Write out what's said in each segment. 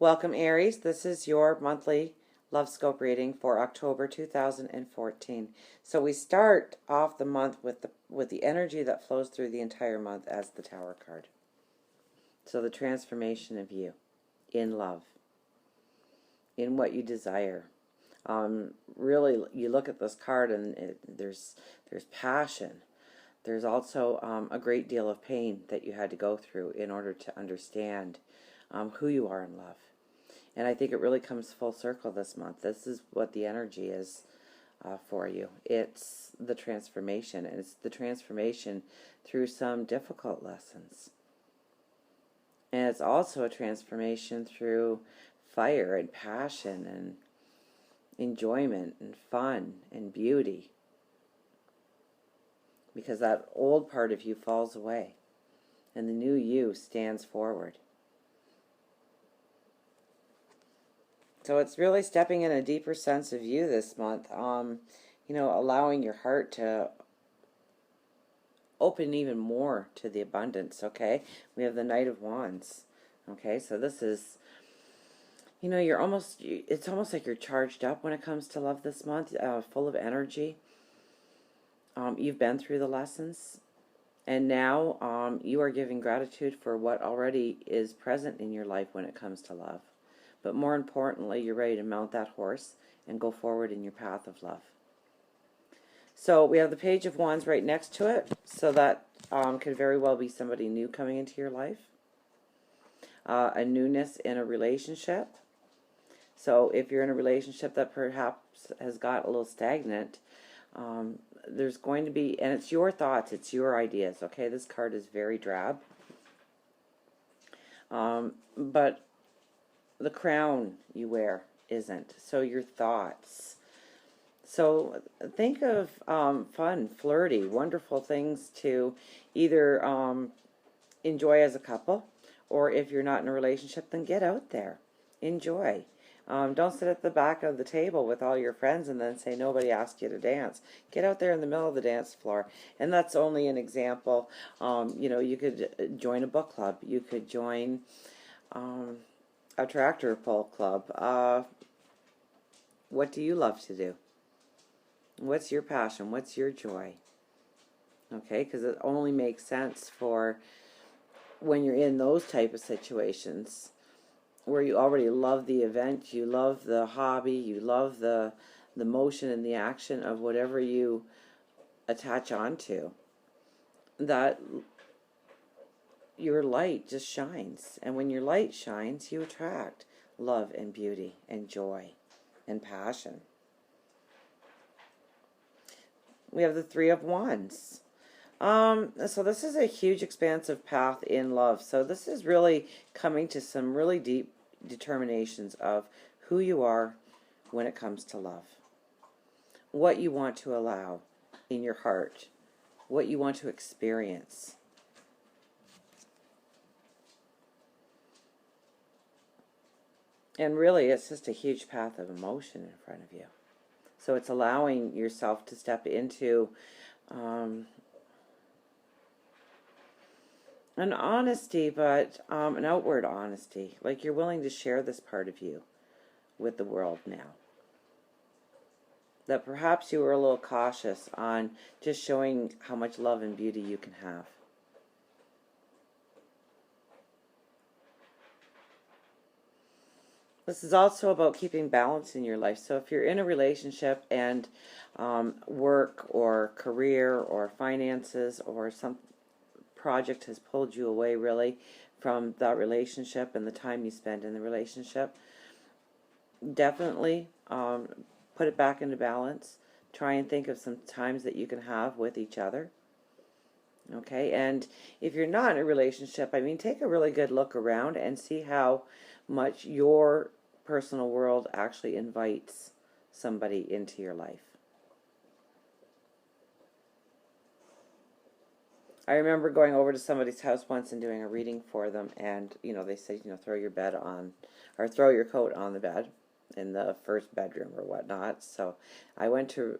Welcome, Aries. This is your monthly love scope reading for October 2014. So we start off the month with the energy that flows through the entire month as the Tower card. So the transformation of you in love, in what you desire. Really, you look at this card and there's passion. There's also a great deal of pain that you had to go through in order to understand who you are in love. And I think it really comes full circle this month. This is what the energy is for you. It's the transformation, and it's the transformation through some difficult lessons. And it's also a transformation through fire and passion and enjoyment and fun and beauty. Because that old part of you falls away, and the new you stands forward. So it's really stepping in a deeper sense of you this month. Allowing your heart to open even more to the abundance, okay? We have the Knight of Wands, okay? So this is, it's almost like you're charged up when it comes to love this month, full of energy. You've been through the lessons, and now you are giving gratitude for what already is present in your life when it comes to love. But more importantly, you're ready to mount that horse and go forward in your path of love. So we have the Page of Wands right next to it. So that could very well be somebody new coming into your life. A newness in a relationship. So if you're in a relationship that perhaps has got a little stagnant, there's going to be, and it's your thoughts, it's your ideas, okay? This card is very drab. But the crown you wear isn't. So your thoughts. So think of fun, flirty, wonderful things to either enjoy as a couple, or if you're not in a relationship, then get out there. Enjoy. Don't sit at the back of the table with all your friends and then say nobody asked you to dance. Get out there in the middle of the dance floor. And that's only an example. You could join a book club. You could join a tractor pull club. What do you love to do? What's your passion? What's your joy? Okay, because it only makes sense for when you're in those type of situations where you already love the event, you love the hobby, you love the motion and the action of whatever you attach onto, that your light just shines. And when your light shines, you attract love and beauty and joy and passion. We have the Three of Wands. So this is a huge expansive path in love. So this is really coming to some really deep determinations of who you are when it comes to love. What you want to allow in your heart. What you want to experience. And really, it's just a huge path of emotion in front of you. So it's allowing yourself to step into an honesty, but an outward honesty. Like you're willing to share this part of you with the world now. That perhaps you were a little cautious on just showing how much love and beauty you can have. This is also about keeping balance in your life. So if you're in a relationship and work or career or finances or some project has pulled you away really from that relationship and the time you spend in the relationship, definitely put it back into balance. Try and think of some times that you can have with each other. Okay, and if you're not in a relationship, take a really good look around and see how much your personal world actually invites somebody into your life. I remember going over to somebody's house once and doing a reading for them, and they said, throw your bed on, or throw your coat on the bed in the first bedroom or whatnot. So I went to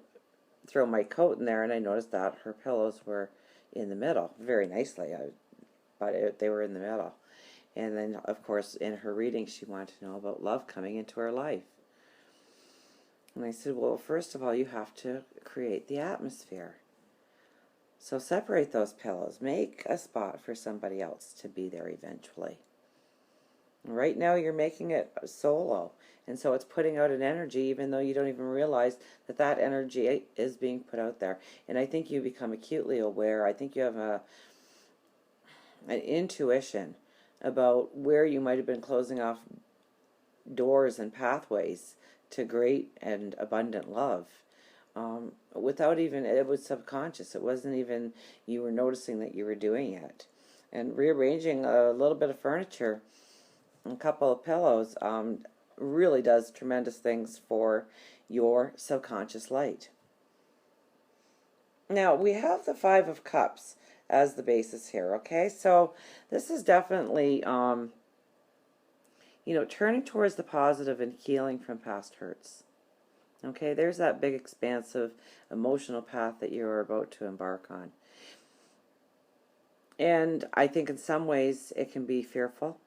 throw my coat in there, and I noticed that her pillows were in the middle, very nicely, but they were in the middle. And then, of course, in her reading, she wanted to know about love coming into her life. And I said, well, first of all, you have to create the atmosphere. So separate those pillows. Make a spot for somebody else to be there eventually. Right now, you're making it solo. And so it's putting out an energy, even though you don't even realize that that energy is being put out there. And I think you become acutely aware. I think you have an intuition about where you might have been closing off doors and pathways to great and abundant love. Without even, it was subconscious. It wasn't even you were noticing that you were doing it. And rearranging a little bit of furniture, a couple of pillows, really does tremendous things for your subconscious light. Now, we have the Five of Cups as the basis here, okay? So this is definitely, turning towards the positive and healing from past hurts. Okay, there's that big, expansive emotional path that you're about to embark on. And I think in some ways it can be fearful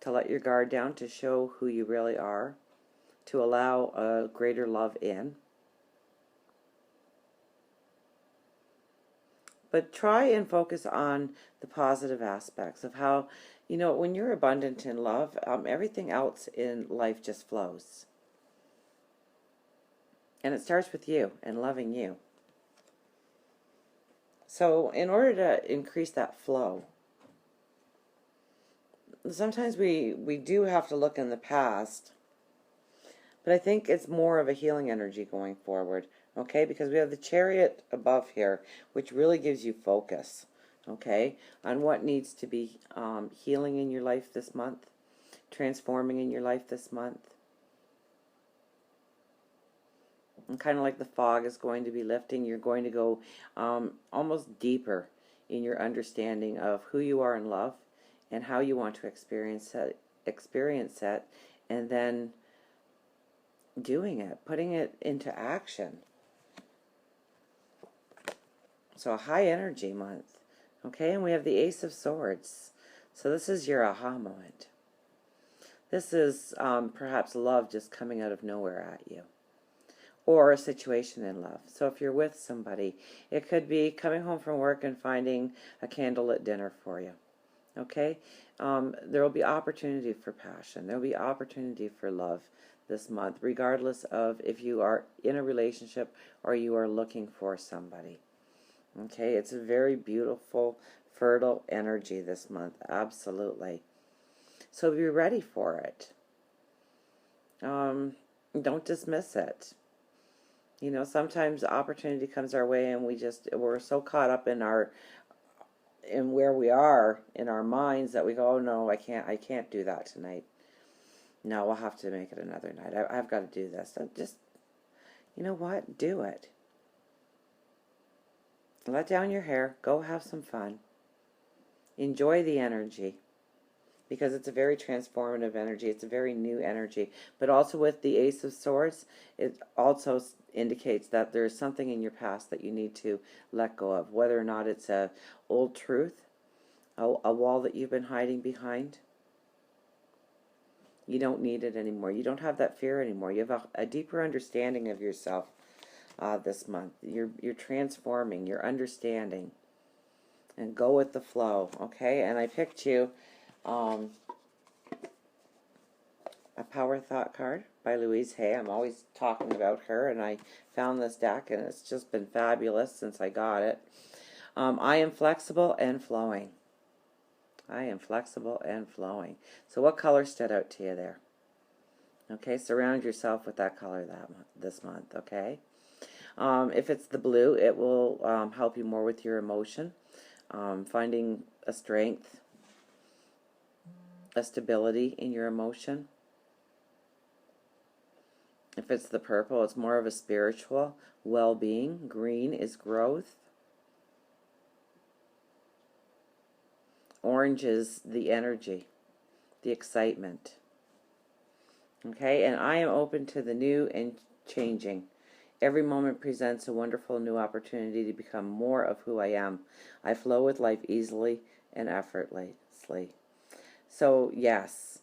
to let your guard down, to show who you really are, to allow a greater love in. But try and focus on the positive aspects of how, when you're abundant in love, everything else in life just flows. And it starts with you and loving you. So in order to increase that flow, sometimes we do have to look in the past, but I think it's more of a healing energy going forward, okay? Because we have the Chariot above here, which really gives you focus, okay, on what needs to be healing in your life this month, transforming in your life this month. And kind of like the fog is going to be lifting, you're going to go almost deeper in your understanding of who you are in love and how you want to experience it, and then doing it, putting it into action. So a high energy month, okay? And we have the Ace of Swords. So this is your aha moment. This is perhaps love just coming out of nowhere at you, or a situation in love. So if you're with somebody, it could be coming home from work and finding a candlelit dinner for you. Okay? There will be opportunity for passion. There will be opportunity for love this month, regardless of if you are in a relationship or you are looking for somebody. Okay? It's a very beautiful, fertile energy this month. Absolutely. So be ready for it. Don't dismiss it. Sometimes opportunity comes our way and we're so caught up in where we are in our minds that we go, oh no, I can't do that tonight. No, we'll have to make it another night. I've got to do this. So just, you know what? Do it. Let down your hair. Go have some fun. Enjoy the energy, because it's a very transformative energy. It's a very new energy. But also with the Ace of Swords, it also indicates that there's something in your past that you need to let go of, whether or not it's a old truth, a wall that you've been hiding behind. You don't need it anymore. You don't have that fear anymore. You have a deeper understanding of yourself this month. You're transforming. You're understanding. And go with the flow, okay? And I picked you a Power Thought card by Louise Hay. I'm always talking about her, and I found this deck, and it's just been fabulous since I got it. I am flexible and flowing. I am flexible and flowing. So what color stood out to you there? Okay, surround yourself with that color this month, okay? If it's the blue, it will help you more with your emotion, finding a strength, a stability in your emotion. If it's the purple, it's more of a spiritual well-being. Green is growth. Orange is the energy, the excitement. Okay, and I am open to the new and changing. Every moment presents a wonderful new opportunity to become more of who I am. I flow with life easily and effortlessly. So, yes,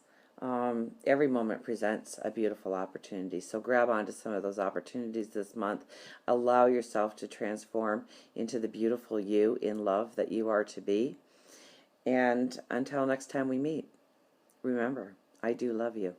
every moment presents a beautiful opportunity. So, grab onto some of those opportunities this month. Allow yourself to transform into the beautiful you in love that you are to be. And until next time we meet, remember, I do love you.